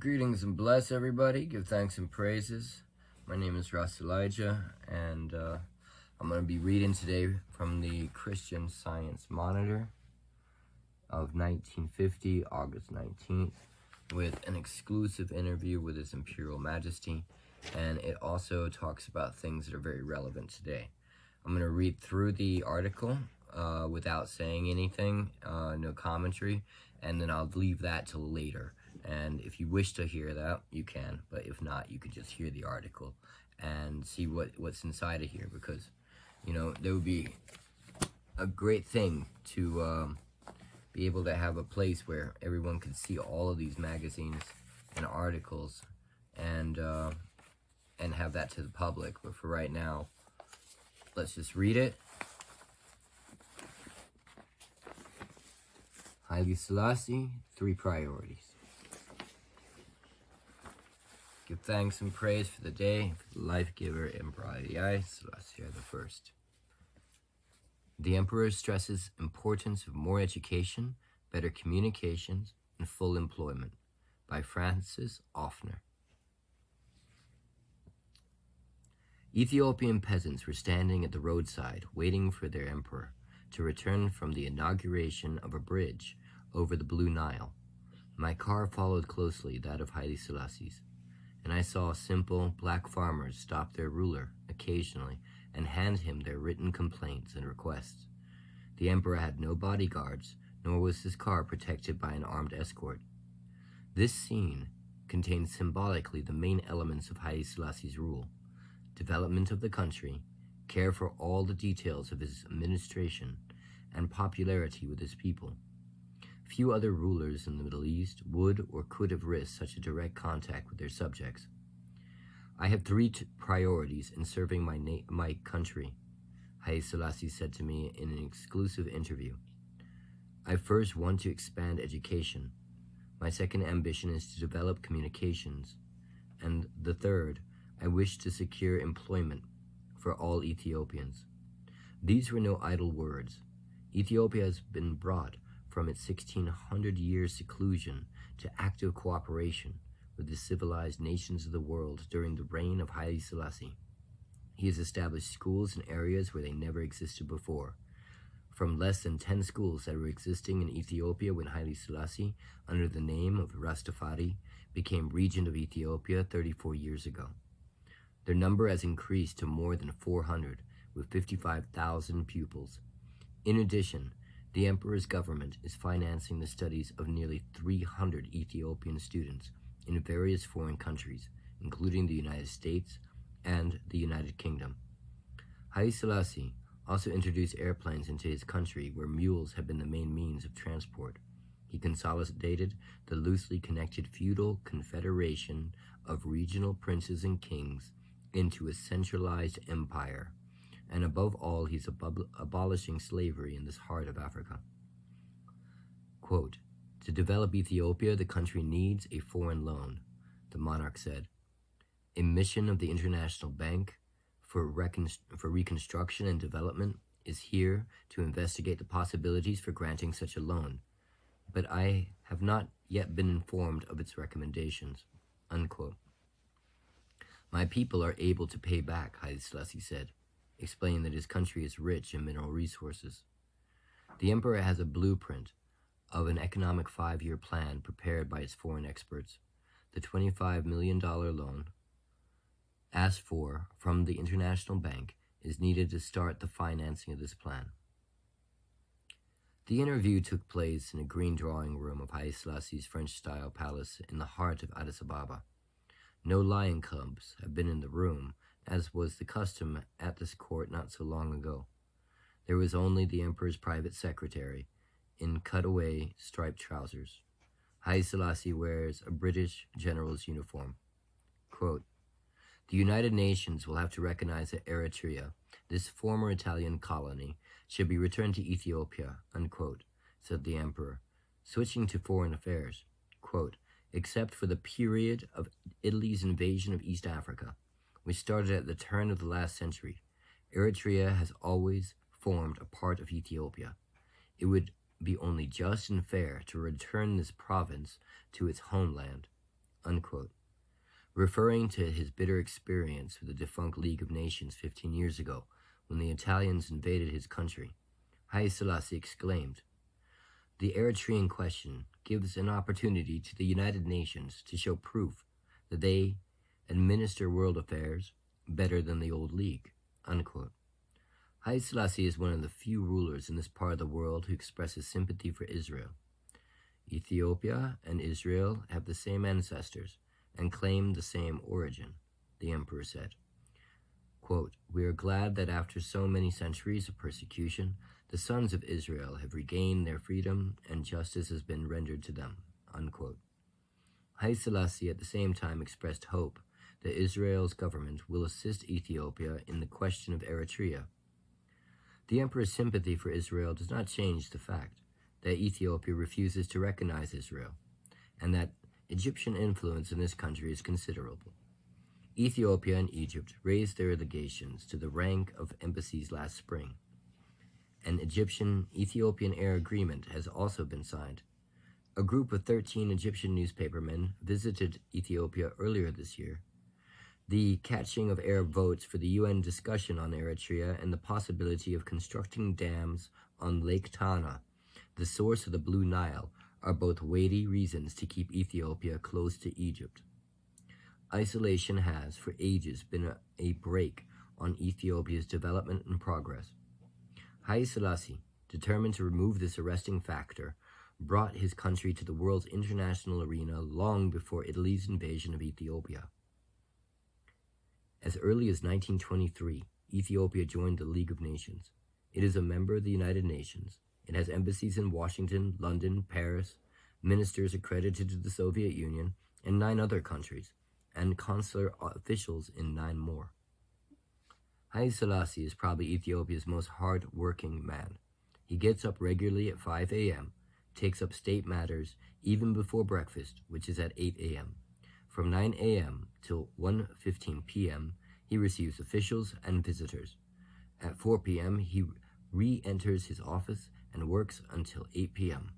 Greetings and bless everybody. Give thanks and praises. My name is Ras Elijah, and I'm going to be reading today from the Christian Science Monitor of 1950, August 19th, with an exclusive interview with His Imperial Majesty, and it also talks about things that are very relevant today. I'm going to read through the article without saying anything, no commentary, and then I'll leave that till later. And if you wish to hear that, you can. But if not, you could just hear the article and see what's inside of here. Because, you know, there would be a great thing to be able to have a place where everyone could see all of these magazines and articles and have that to the public. But for right now, let's just read it. Haile Selassie, 3 priorities. Give thanks and praise for the day, for the life-giver, Emperor Haile Selassie I. The Emperor stresses importance of more education, better communications, and full employment, by Francis Ofner. Ethiopian peasants were standing at the roadside, waiting for their emperor to return from the inauguration of a bridge over the Blue Nile. My car followed closely that of Haile Selassie's, and I saw simple black farmers stop their ruler occasionally and hand him their written complaints and requests. The emperor had no bodyguards, nor was his car protected by an armed escort. This scene contained symbolically the main elements of Haile Selassie's rule: development of the country, care for all the details of his administration, and popularity with his people. Few other rulers in the Middle East would or could have risked such a direct contact with their subjects. I have 3 priorities in serving my country, Haile Selassie said to me in an exclusive interview. I first want to expand education. My second ambition is to develop communications. And the third, I wish to secure employment for all Ethiopians. These were no idle words. Ethiopia has been brought from its 1600-year seclusion to active cooperation with the civilized nations of the world during the reign of Haile Selassie. He has established schools in areas where they never existed before. From less than 10 schools that were existing in Ethiopia when Haile Selassie, under the name of Ras Tafari, became regent of Ethiopia 34 years ago. Their number has increased to more than 400, with 55,000 pupils. In addition, the emperor's government is financing the studies of nearly 300 Ethiopian students in various foreign countries, including the United States and the United Kingdom. Haile Selassie also introduced airplanes into his country where mules had been the main means of transport. He consolidated the loosely connected feudal confederation of regional princes and kings into a centralized empire. And above all, he's abolishing slavery in this heart of Africa. Quote, to develop Ethiopia, the country needs a foreign loan, the monarch said. A mission of the International Bank for Reconstruction and Development is here to investigate the possibilities for granting such a loan, but I have not yet been informed of its recommendations, unquote. My people are able to pay back, Haile Selassie said, explaining that his country is rich in mineral resources. The emperor has a blueprint of an economic 5-year plan prepared by its foreign experts. The $25 million loan asked for from the International Bank is needed to start the financing of this plan. The interview took place in a green drawing room of Haile Selassie's French-style palace in the heart of Addis Ababa. No lion cubs have been in the room, as was the custom at this court not so long ago. There was only the emperor's private secretary in cutaway striped trousers. Haile Selassie wears a British general's uniform. Quote, the United Nations will have to recognize that Eritrea, this former Italian colony, should be returned to Ethiopia, unquote, said the emperor, switching to foreign affairs. Quote, except for the period of Italy's invasion of East Africa, which started at the turn of the last century, Eritrea has always formed a part of Ethiopia. It would be only just and fair to return this province to its homeland. unquote. Referring to his bitter experience with the defunct League of Nations 15 years ago when the Italians invaded his country, Haile Selassie exclaimed, "The Eritrean question gives an opportunity to the United Nations to show proof that they administer world affairs better than the old League," unquote. Haile Selassie is one of the few rulers in this part of the world who expresses sympathy for Israel. Ethiopia and Israel have the same ancestors and claim the same origin, the emperor said. Quote, "We are glad that after so many centuries of persecution, the sons of Israel have regained their freedom and justice has been rendered to them," unquote. Haile Selassie at the same time expressed hope that Israel's government will assist Ethiopia in the question of Eritrea. The emperor's sympathy for Israel does not change the fact that Ethiopia refuses to recognize Israel, and that Egyptian influence in this country is considerable. Ethiopia and Egypt raised their legations to the rank of embassies last spring. An Egyptian-Ethiopian air agreement has also been signed. A group of 13 Egyptian newspapermen visited Ethiopia earlier this year. The catching of Arab votes for the UN discussion on Eritrea and the possibility of constructing dams on Lake Tana, the source of the Blue Nile, are both weighty reasons to keep Ethiopia close to Egypt. Isolation has, for ages, been a brake on Ethiopia's development and progress. Haile Selassie, determined to remove this arresting factor, brought his country to the world's international arena long before Italy's invasion of Ethiopia. As early as 1923, Ethiopia joined the League of Nations. It is a member of the United Nations. It has embassies in Washington, London, Paris, ministers accredited to the Soviet Union, and 9 other countries, and consular officials in 9 more. Haile Selassie is probably Ethiopia's most hard-working man. He gets up regularly at 5 a.m., takes up state matters even before breakfast, which is at 8 a.m. From 9 a.m. till 1:15 p.m., he receives officials and visitors. At 4 p.m., he re-enters his office and works until 8 p.m.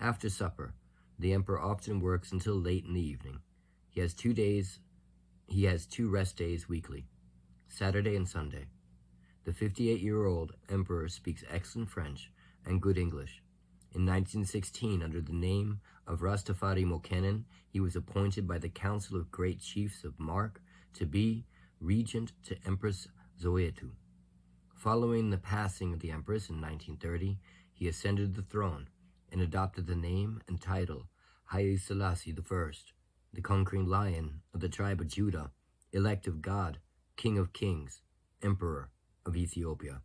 After supper, the emperor often works until late in the evening. He has 2 rest days weekly, Saturday and Sunday. The 58-year-old emperor speaks excellent French and good English. In 1916, under the name of Ras Tafari Mokenen, he was appointed by the Council of Great Chiefs of Mark to be regent to Empress Zoetu. Following the passing of the empress in 1930, he ascended the throne and adopted the name and title Haile Selassie I, the conquering lion of the tribe of Judah, elect of God, King of Kings, Emperor of Ethiopia.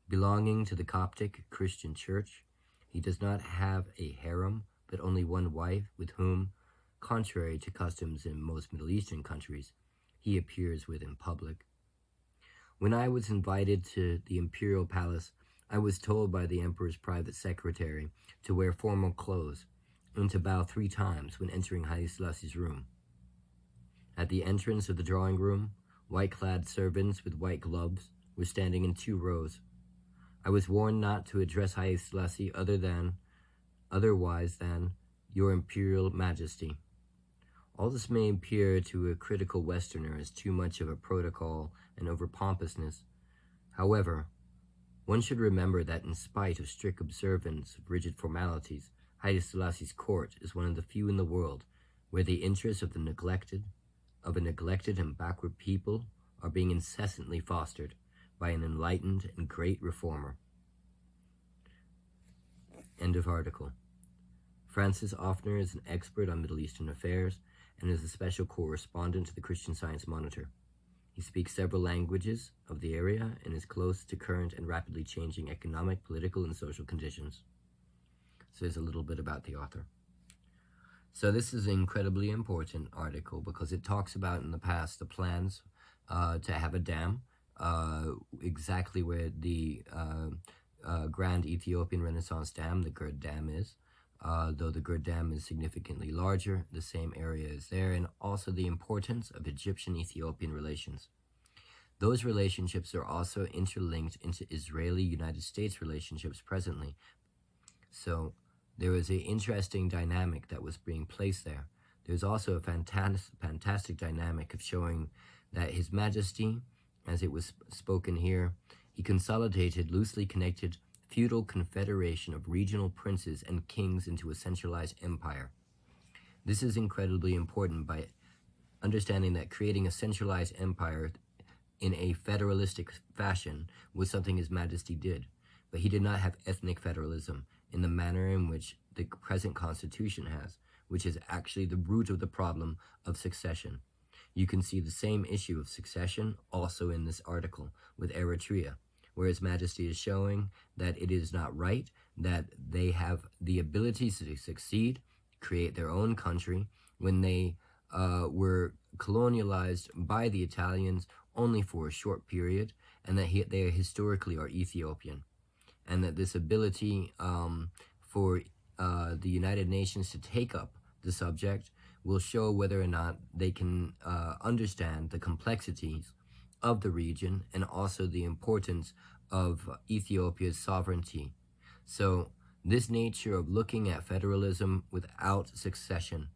Belonging to the Coptic Christian Church, he does not have a harem, but only one wife with whom, contrary to customs in most Middle Eastern countries, he appears with in public. When I was invited to the imperial palace, I was told by the emperor's private secretary to wear formal clothes and to bow 3 times when entering Haile Selassie's room. At the entrance of the drawing room, white-clad servants with white gloves were standing in 2 rows. I was warned not to address Haile Selassie otherwise than Your Imperial Majesty. All this may appear to a critical Westerner as too much of a protocol and over-pompousness. However, one should remember that in spite of strict observance of rigid formalities, Haile Selassie's court is one of the few in the world where the interests of a neglected and backward people are being incessantly fostered by an enlightened and great reformer. End of article. Francis Ofner is an expert on Middle Eastern affairs and is a special correspondent to the Christian Science Monitor. He speaks several languages of the area and is close to current and rapidly changing economic, political, and social conditions. So there's a little bit about the author. So this is an incredibly important article because it talks about in the past the plans to have a dam, exactly where the Grand Ethiopian Renaissance Dam, the Gerd Dam, is. Though the Gerd Dam is significantly larger, the same area is there, and also the importance of Egyptian-Ethiopian relations. Those relationships are also interlinked into Israeli-United States relationships presently. So there was an interesting dynamic that was being placed there. There's also a fantastic dynamic of showing that His Majesty, as it was spoken here, he consolidated loosely connected feudal confederation of regional princes and kings into a centralized empire. This is incredibly important by understanding that creating a centralized empire in a federalistic fashion was something His Majesty did, but he did not have ethnic federalism in the manner in which the present constitution has, which is actually the root of the problem of succession. You can see the same issue of succession also in this article with Eritrea, where His Majesty is showing that it is not right, that they have the ability to succeed, create their own country, when they were colonialized by the Italians only for a short period, and that they historically are Ethiopian, and that this ability for the United Nations to take up the subject will show whether or not they can understand the complexities of the region and also the importance of Ethiopia's sovereignty. So this nature of looking at federalism without succession,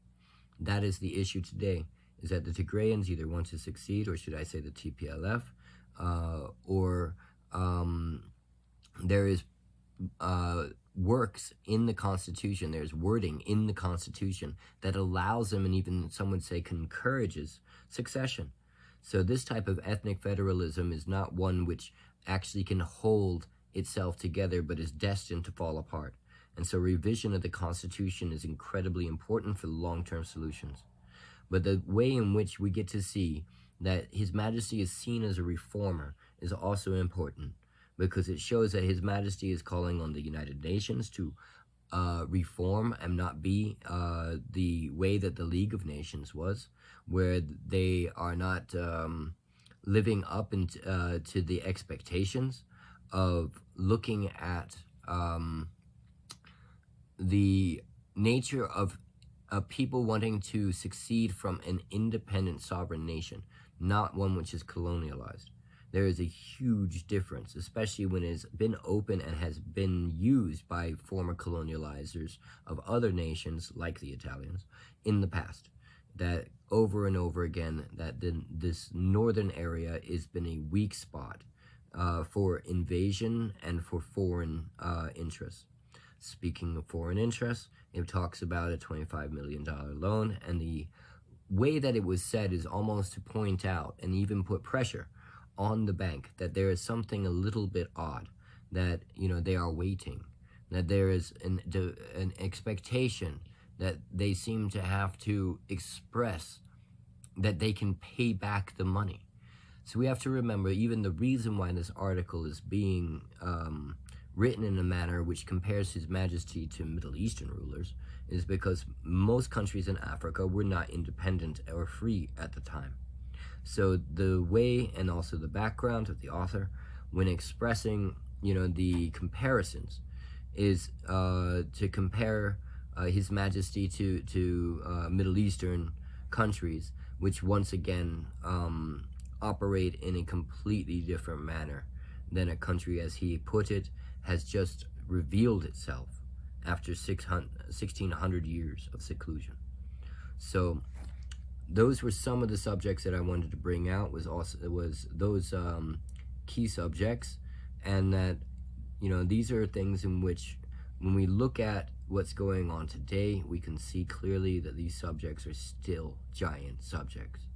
that is the issue today, is that the Tigrayans either want to succeed, or should I say the TPLF, or there is works in the Constitution, there's wording in the Constitution that allows them, and even some would say encourages, succession. So this type of ethnic federalism is not one which actually can hold itself together, but is destined to fall apart. And so revision of the Constitution is incredibly important for the long-term solutions. But the way in which we get to see that His Majesty is seen as a reformer is also important, because it shows that His Majesty is calling on the United Nations to reform and not be the way that the League of Nations was, where they are not living up to the expectations of looking at the nature of people wanting to succeed from an independent sovereign nation, not one which is colonialized. There is a huge difference, especially when it has been open and has been used by former colonializers of other nations like the Italians in the past, that over and over again that this northern area has been a weak spot for invasion and for foreign interests. Speaking of foreign interests, it talks about a $25 million loan, and the way that it was said is almost to point out and even put pressure on the bank that there is something a little bit odd, that they are waiting, that there is an expectation that they seem to have to express that they can pay back the money. So we have to remember, even the reason why this article is being written in a manner which compares His Majesty to Middle Eastern rulers is because most countries in Africa were not independent or free at the time. So the way and also the background of the author when expressing the comparisons is to compare His Majesty to Middle Eastern countries, which once again operate in a completely different manner than a country, as he put it, has just revealed itself after 1,600 years of seclusion. So those were some of the subjects that I wanted to bring out, was those key subjects, and that these are things in which when we look at what's going on today, we can see clearly that these subjects are still giant subjects.